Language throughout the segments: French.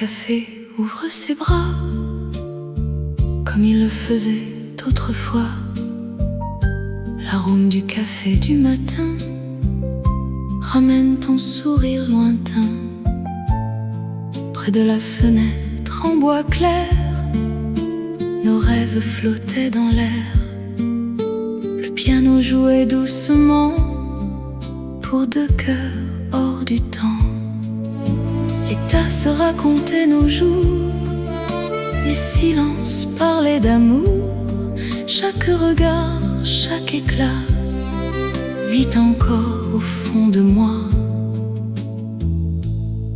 café ouvre ses bras, comme il le faisait autrefois. L'arôme du café du matin ramène ton sourire lointain. Près de la fenêtre en bois clair, nos rêves flottaient dans l'air. Le piano jouait doucement pour deux cœurs hors du temps. Les tasses racontaient nos jours, les silences parlaient d'amour. Chaque regard, chaque éclat vit encore au fond de moi.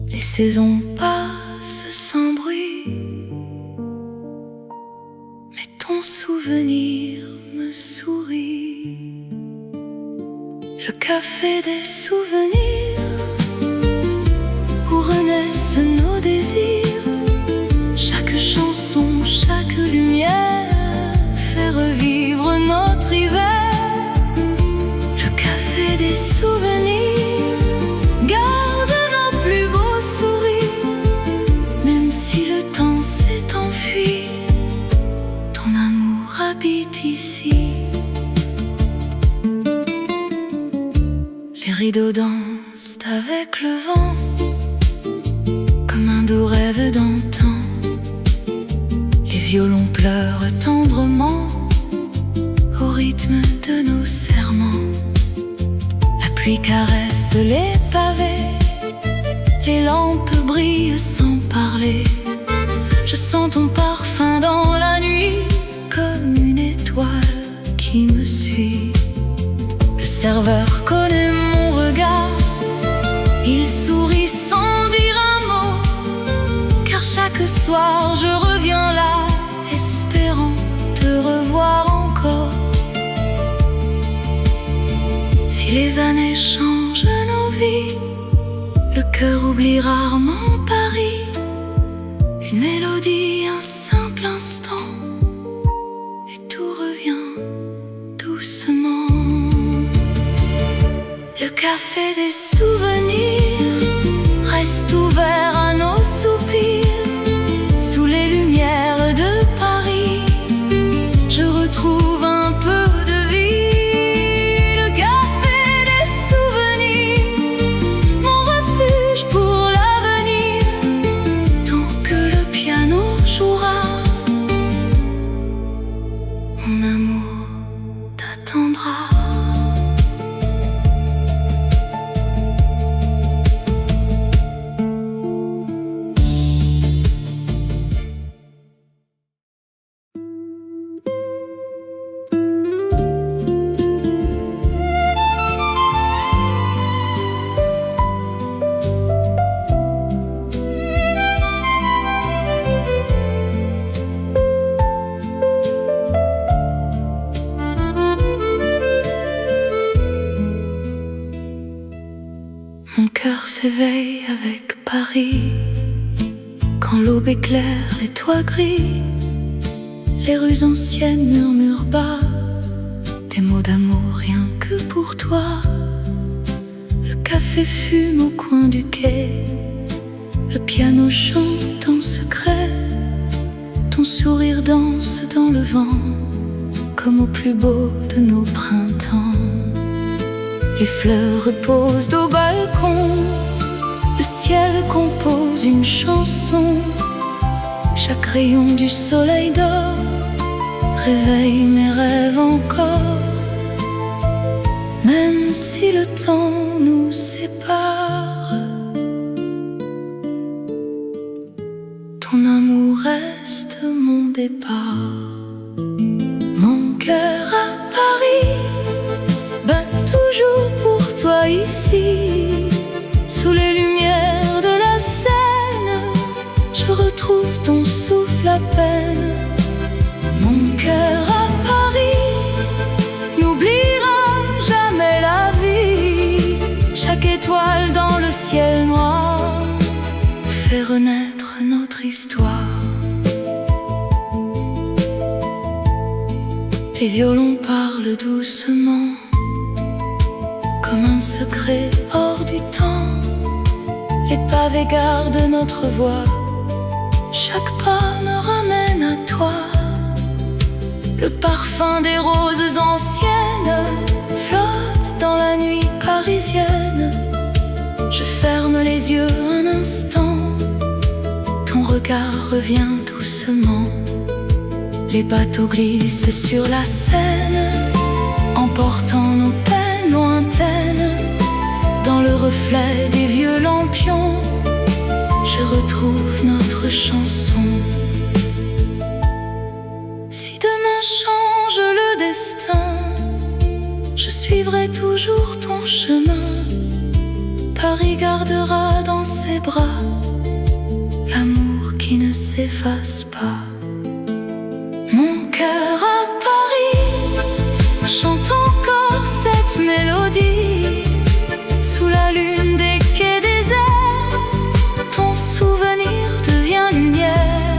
Les saisons passent sans bruit, mais ton souvenir me sourit. Le café des souvenirs, où renaissent nos désirs. Chaque chanson, chaque lumière fait revivre notre hiver. Le café des souvenirs garde nos plus beaux sourires. Même si le temps s'est enfui, ton amour habite ici. Les rideaux dansent avec le vent, comme un doux rêve d'antan. Les violons pleurent tendrement au rythme de nos serments. La pluie caresse les pavés, les lampes brillent sans parler. Je sens ton parfum dans la nuit, comme une étoile qui me suit. Le serveur connaît mon regard, il sourit sans dire un mot, car chaque soir je reviens là, espérant te revoir encore. Si les années changent nos vies, le cœur oublie rarement Paris. Une mélodie, un simple instant, et tout revient doucement. Le café des souvenirs reste ouvert à nos soupirs. Sous les lumières de Paris, je retrouve un peu de vie. Le café des souvenirs, mon refuge pour l'avenir. Tant que le piano jouera, mon amour t'attendra. Mon cœur s'éveille avec Paris, quand l'aube éclaire les toits gris. Les rues anciennes murmurent bas des mots d'amour rien que pour toi. Le café fume au coin du quai, le piano chante en secret. Ton sourire danse dans le vent, comme au plus beau de nos printemps. Les fleurs reposent au balcon, le ciel compose une chanson. Chaque rayon du soleil d'or réveille mes rêves encore. Même si le temps nous sépare, ton amour reste mon départ. Mon cœur à Paris bat toujours pour toi ici. Sous les lumières de la Seine, je retrouve ton souffle à peine. Mon cœur à Paris n'oubliera jamais la vie. Chaque étoile dans le ciel noir fait renaître notre histoire. Les violons parlent doucement, comme un secret hors du temps. Les pavés gardent notre voix, Chaque pas me ramène à toi. Le parfum des roses anciennes flotte dans la nuit parisienne. Je ferme les yeux un instant, ton regard revient doucement. Les bateaux glissent sur la Seine, emportant nos peines lointaines. Dans le reflet des vieux lampions, je retrouve notre chanson. Si demain change le destin, je suivrai toujours ton chemin. Paris gardera dans ses bras l'amour qui ne s'efface pas. Mon cœur à Paris chante encore cette mélodie. Sous la lune des quais déserts, ton souvenir devient lumière.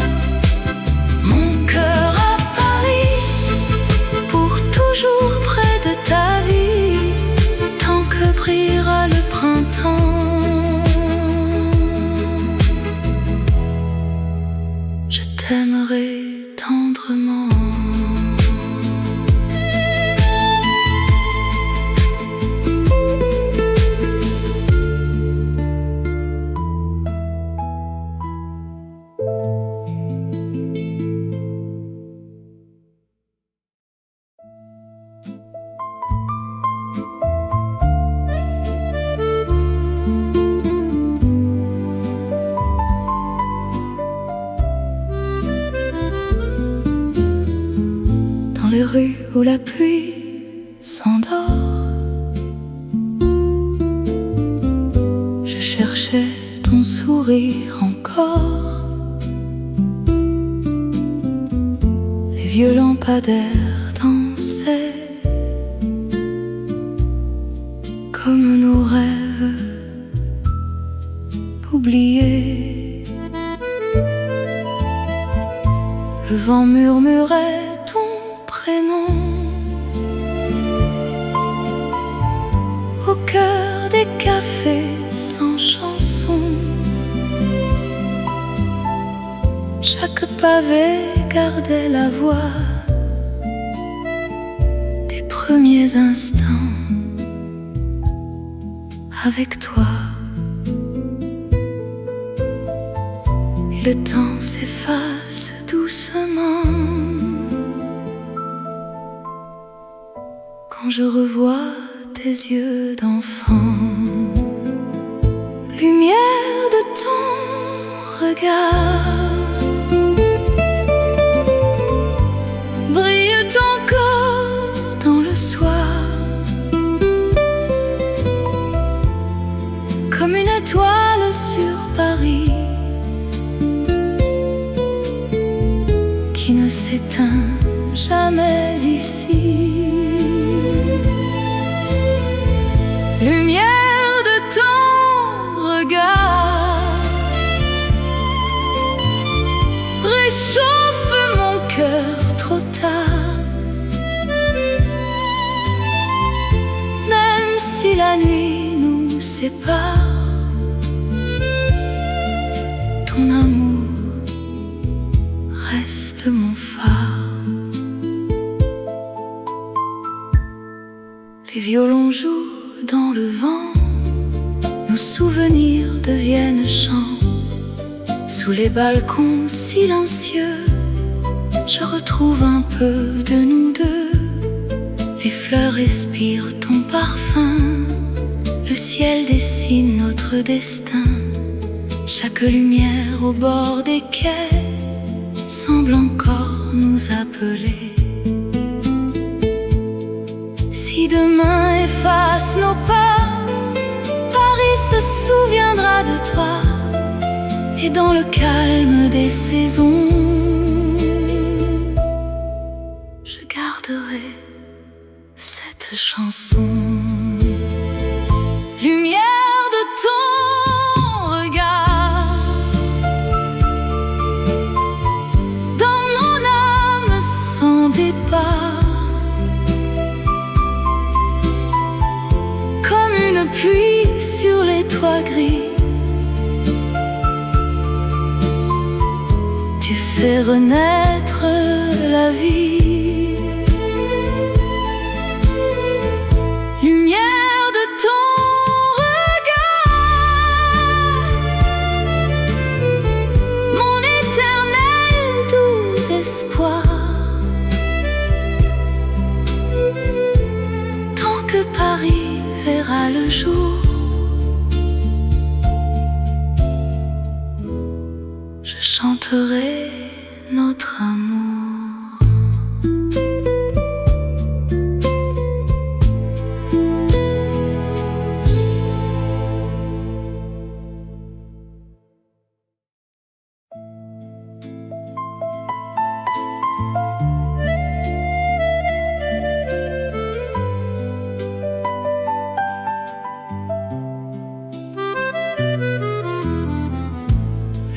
Mon cœur à Paris, pour toujours près de ta vie, tant que brillera le printemps. Je t'aimerai tendrement. Dans les rues où la pluie s'endort, je cherchais ton sourire encore. Les vieux lampadaires dansaient comme nos rêves oubliés. Le vent murmurait ton prénom au cœur des cafés sans chanson. Chaque pavé gardait la voix des premiers instants avec toi. Et le temps s'efface doucement quand je revois tes yeux d'enfant. Lumière de ton regard brille encore dans le soir, comme une étoile sur Paris qui ne s'éteint jamais ici. Lumière de ton regard réchauffe mon cœur trop tard. Même si la nuit nous sépare, ton amour reste mon phare. Les violons jouent dans le vent, nos souvenirs deviennent chants. Sous les balcons silencieux, je retrouve un peu de nous deux. Les fleurs respirent ton parfum, le ciel dessine notre destin. Chaque lumière au bord des quais semble encore nous appeler. Si demain efface nos pas, Paris se souviendra de toi. Et dans le calme des saisons, je garderai cette chanson. Lumière de ton regard dans mon âme sans départ, comme une pluie sur les toits gris. tu fais renaître la vie. Lumière de ton regard, mon éternel doux espoir. Tant que Paris verra le jour, je chanterai notre amour.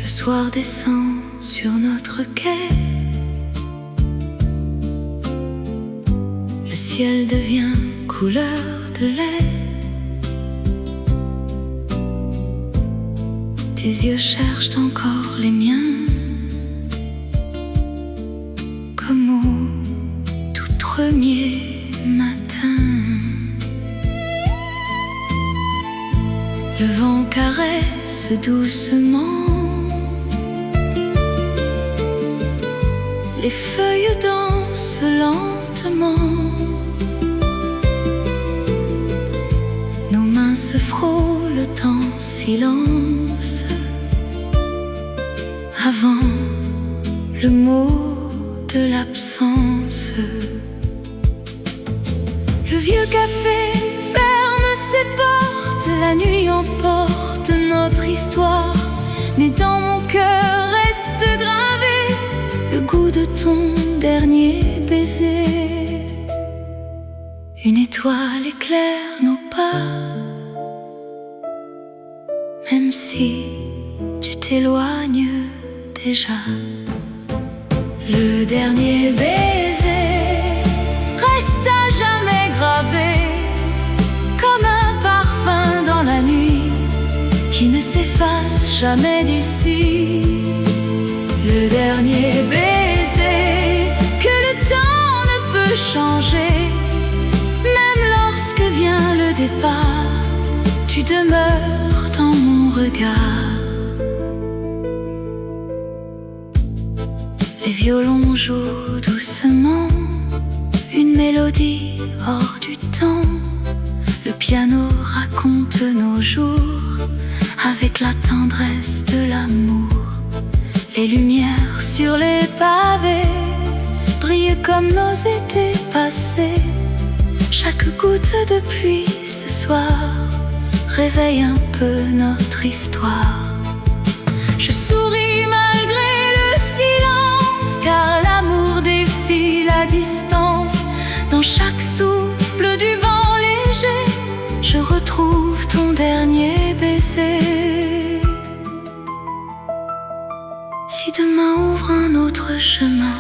Le soir descend sur notre quai, le ciel devient couleur de lait. Tes yeux cherchent encore les miens, comme au tout premier matin. Le vent caresse doucement les feuilles dansent lentement, nos mains se frôlent en silence avant le mot de l'absence. Le vieux café ferme ses portes, la nuit emporte notre histoire, mais dans mon cœur reste gravé le goût de ton dernier baiser. Une étoile éclaire nos pas, même si tu t'éloignes déjà. Le dernier baiser reste à jamais gravé, comme un parfum dans la nuit qui ne s'efface jamais d'ici. Le dernier baiser que le temps ne peut changer, même lorsque vient le départ, tu demeures dans mon regard. Les violons jouent doucement une mélodie hors du temps. Le piano raconte nos jours avec la tendresse de l'amour. Les lumières sur les pavés brillent comme nos étés passés. Chaque goutte de pluie ce soir réveille un peu notre histoire. Je souris malgré le silence, car l'amour défie la distance. Dans chaque souffle du vent léger, je retrouve ton dernier baiser. Si demain ouvre un autre chemin,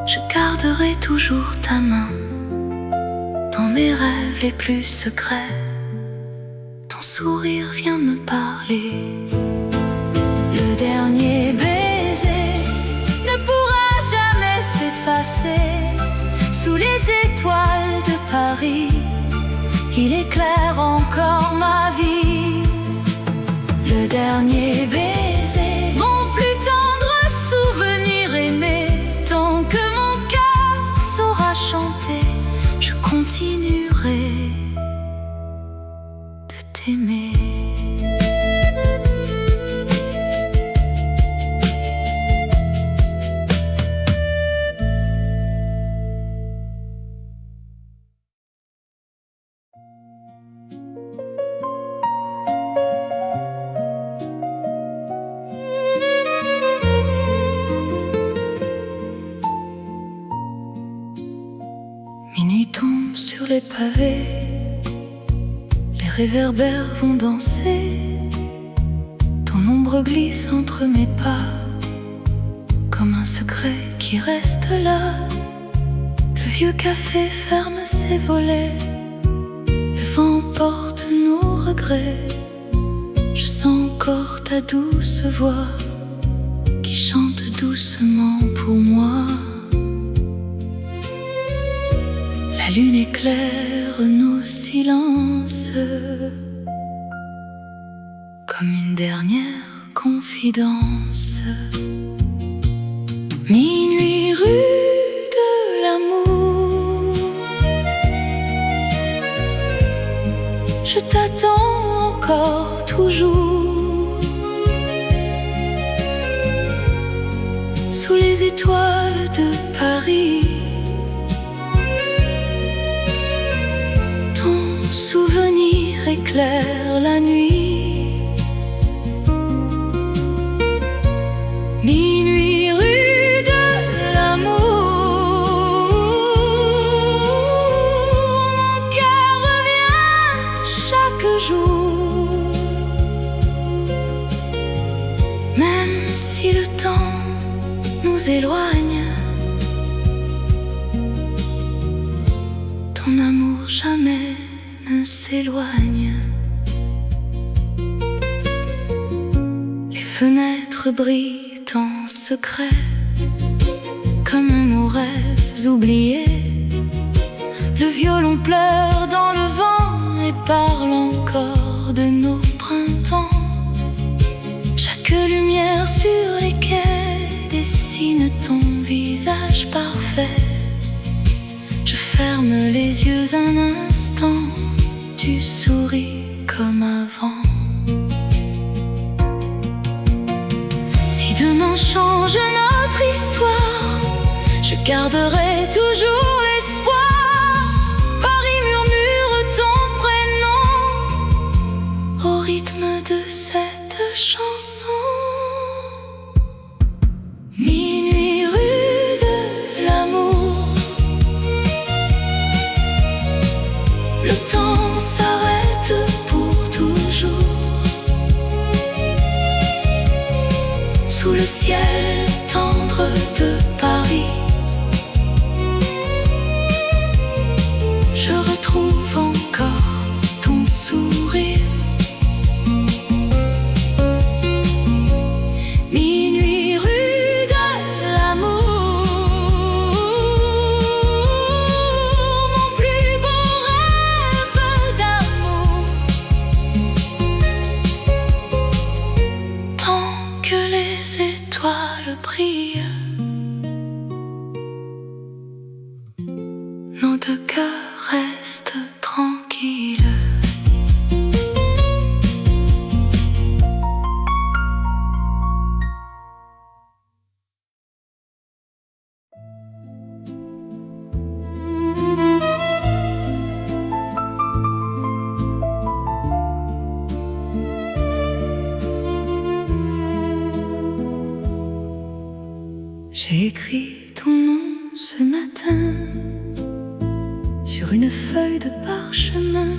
je garderai toujours ta main. Dans mes rêves les plus secrets, ton sourire vient me parler. Le dernier baiser ne pourra jamais s'effacer. Sous les étoiles de Paris, il éclaire encore ma vie. Le dernier baiser, mon plus tendre souvenir aimé. Tant que mon cœur saura chanter, je continuerai de t'aimer. Minuit tombe sur les pavés, les réverbères vont danser. Ton ombre glisse entre mes pas, comme un secret qui reste là. Le vieux café ferme ses volets, le vent porte nos regrets. Je sens encore ta douce voix qui chante chante doucement pour moi. La lune éclaire nos silences comme une dernière confidence. Minuit rue de l'amour, je t'attends encore toujours sous les étoiles de Paris. Ton souvenir éclaire la nuit. Minuit rue de l'amour, mon cœur revient chaque jour. Même si le temps nous éloigne, ton amour jamais ne s'éloigne. Les fenêtres brillent en secret comme nos rêves oubliés. Le violon pleure dans le vent et parle encore de nos printemps. Chaque lumière sur les quais dessine ton visage parfait. Je ferme les yeux un instant, tu souris comme avant. Si demain change notre histoire, je garderai toujours l'espoir. Paris murmure ton prénom au rythme de cette chanson. Minuit rue de l'amour, le temps s'arrête pour toujours sous le ciel tendre de Paris. Je retrouve encore ton sourire. Minuit rue de l'amour, mon plus beau rêve d'amour. Tant que les étoiles brillent, nos deux cœurs restent tranquilles. J'ai écrit ton nom ce matin sur une feuille de parchemin.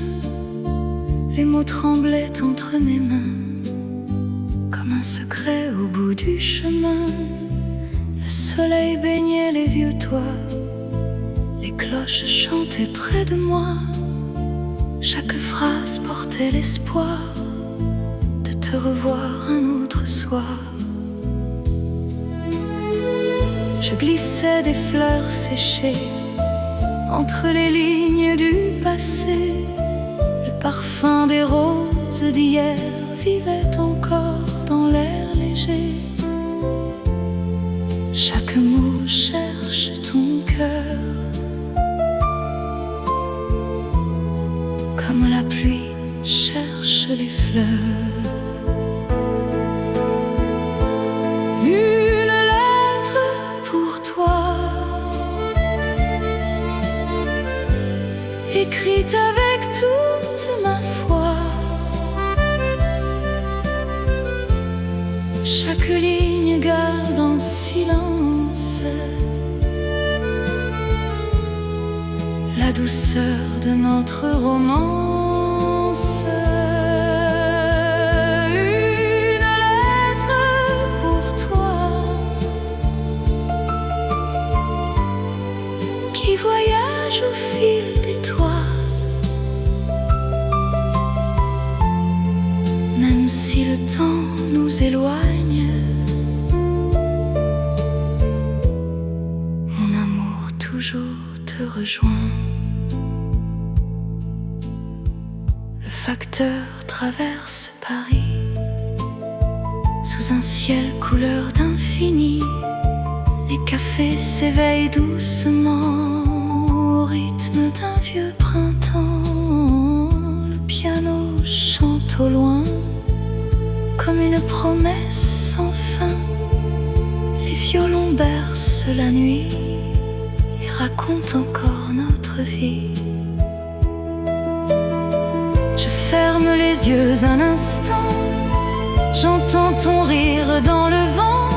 Les mots tremblaient entre mes mains comme un secret au bout du chemin. Le soleil baignait les vieux toits, les cloches chantaient près de moi. Chaque phrase portait l'espoir de te revoir un autre soir. Je glissais des fleurs séchées entre les lignes du passé. Le parfum des roses d'hier vivait encore dans l'air léger. Chaque mot cherche ton cœur comme la pluie cherche les fleurs. Une lettre pour toi, écrite avec toute ma foi. Chaque ligne garde en silence la douceur de notre romance. Une lettre pour toi qui voyage au fil des toits. Même si le temps nous éloigne, te rejoint. Le facteur traverse Paris sous un ciel couleur d'infini. Les cafés s'éveillent doucement au rythme d'un vieux printemps. Le piano chante au loin comme une promesse sans fin. Les violons bercent la nuit et racontent encore notre vie. Je ferme les yeux un instant, j'entends ton rire dans le vent.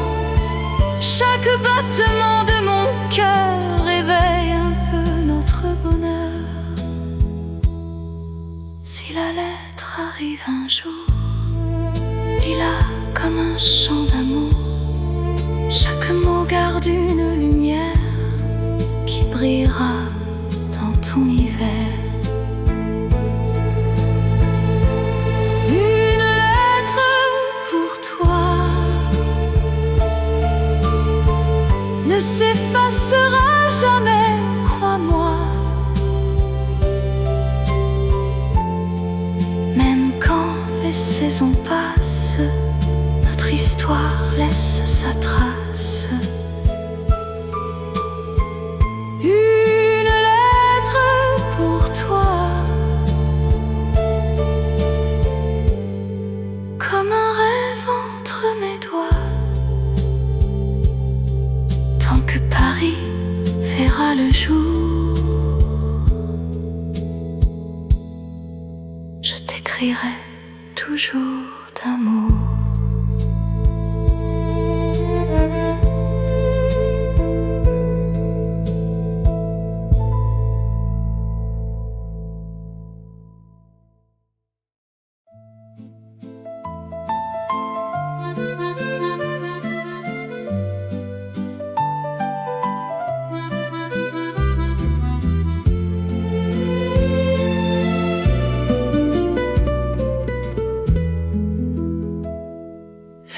Chaque battement de mon cœur réveille un peu notre bonheur. Si la lettre arrive un jour, lis-la comme un chant d'amour. Chaque mot garde une lumière qui brillera dans ton hiver. Une lettre pour toi ne s'effacera jamais, crois-moi. Même quand les saisons passent, notre histoire laisse sa trace. Une lettre pour toi, comme un rêve entre mes doigts. Tant que Paris verra le jour, je t'écrirai toujours d'amour.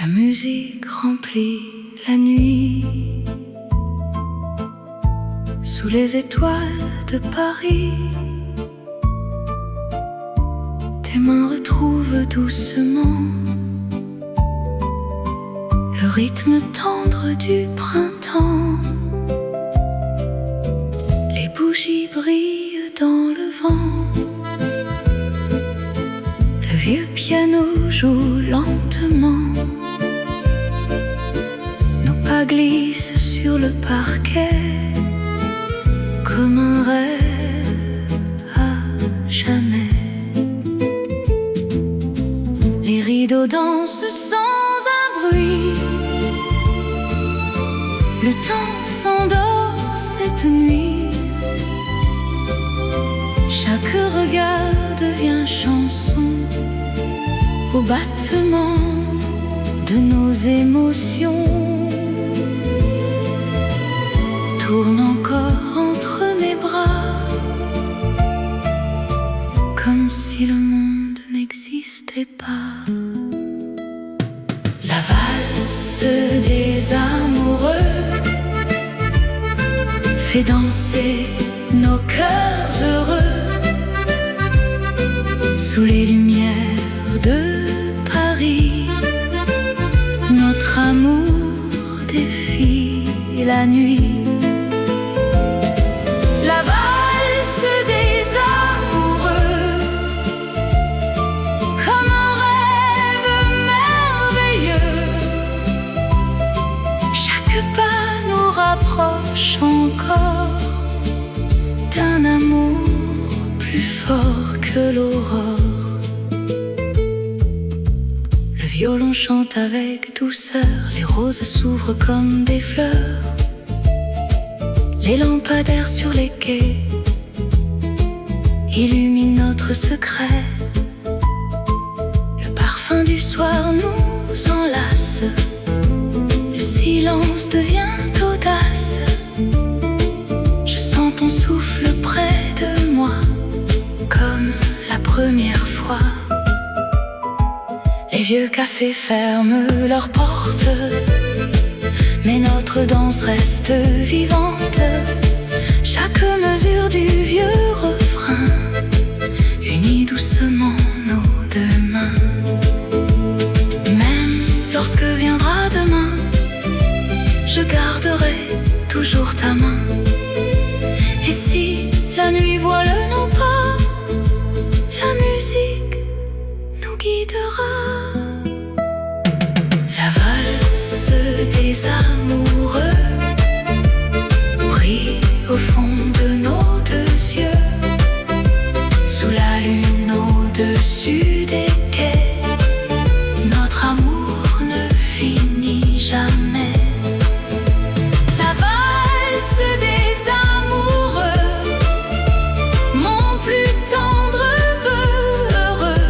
La musique remplit la nuit sous les étoiles de Paris. Tes mains retrouvent doucement le rythme tendre du printemps. Les bougies brillent dans le vent. Le vieux piano joue lentement. Nos pas glissent sur le parquet comme un rêve à jamais. Les rideaux dansent sans un bruit. Le temps s'endort cette nuit. Chaque regard devient chanson au battement de nos émotions. Tourne encore entre mes bras comme si le monde n'existait pas. La valse des amoureux fait danser nos cœurs heureux sous les lumières de Paris. Notre amour défie la nuit. La valse des amoureux, comme un rêve merveilleux. Chaque pas nous rapproche encore d'un amour plus fort que l'aurore. Le violon chante avec douceur, les roses s'ouvrent comme des fleurs. Les lampadaires sur les quais illuminent notre secret. Le parfum du soir nous enlace. Le silence devient audace. Je sens ton souffle près de moi, comme la première fois. Les vieux cafés ferment leurs portes, mais notre danse reste vivante. Chaque quelques mesures du vieux refrain unit doucement nos deux mains. Même lorsque viendra demain, je garderai toujours ta main. Et si la nuit voile nos pas, la musique nous guidera. La valse des amoureux brille au fond de nos deux yeux, sous la lune au-dessus des quais. Notre amour ne finit jamais. La valse des amoureux, mon plus tendre vœu heureux.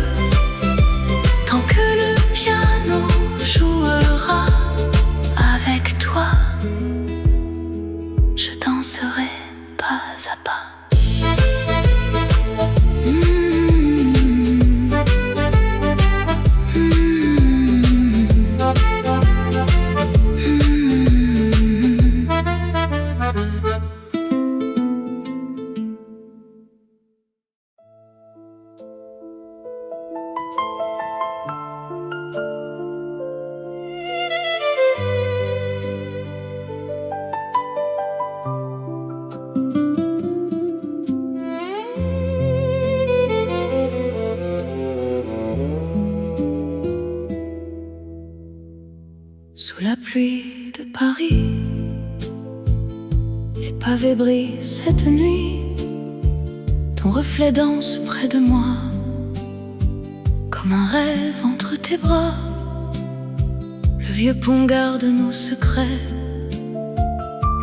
Tant que le piano jouera avec toi, je danserai pas à pas. Sous la pluie de Paris, les pavés brillent cette nuit. Ton reflet danse près de moi, comme un rêve entre tes bras. Le vieux pont garde nos secrets,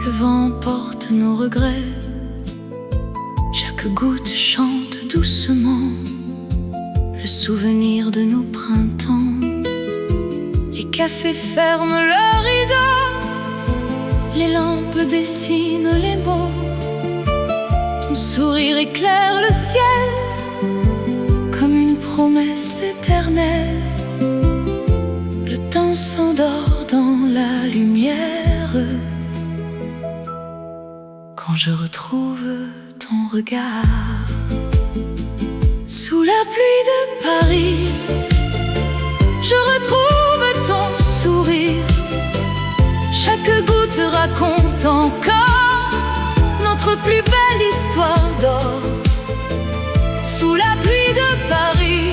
le vent porte nos regrets. Chaque goutte chante doucement le souvenir de nos printemps. Les cafés ferment leurs rideaux, les lampes dessinent les mots. Ton sourire éclaire le ciel comme une promesse éternelle. Le temps s'endort dans la lumière quand je retrouve ton regard. Sous la pluie de Paris, je retrouve ton sourire. Chaque goutte raconte encore notre plus belle histoire d'or. Sous la pluie de Paris,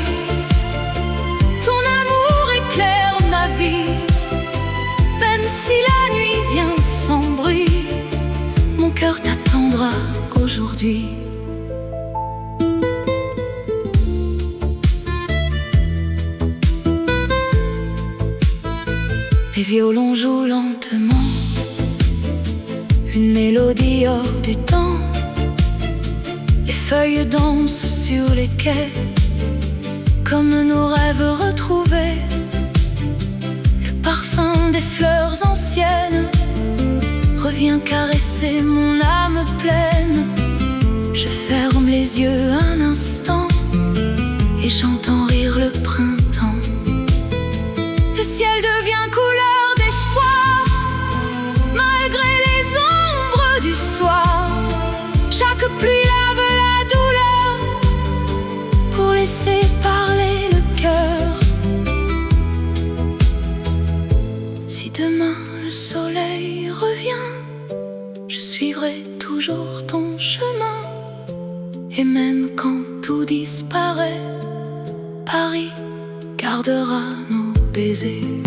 ton amour éclaire ma vie. Même si la nuit vient sans bruit, mon cœur t'attendra aujourd'hui. Les violons jouent lentement une mélodie hors du temps. Les feuilles dansent sur les quais comme nos rêves retrouvés. Le parfum des fleurs anciennes revient caresser mon âme pleine. Je ferme les yeux un instant et j'entends rire le printemps. Le ciel devient couleur d'espoir malgré les ombres du soir. Chaque pluie lave la douleur pour laisser parler le cœur. Si demain le soleil revient, je suivrai toujours ton chemin. Et même quand tout disparaît, Paris gardera nos baisers.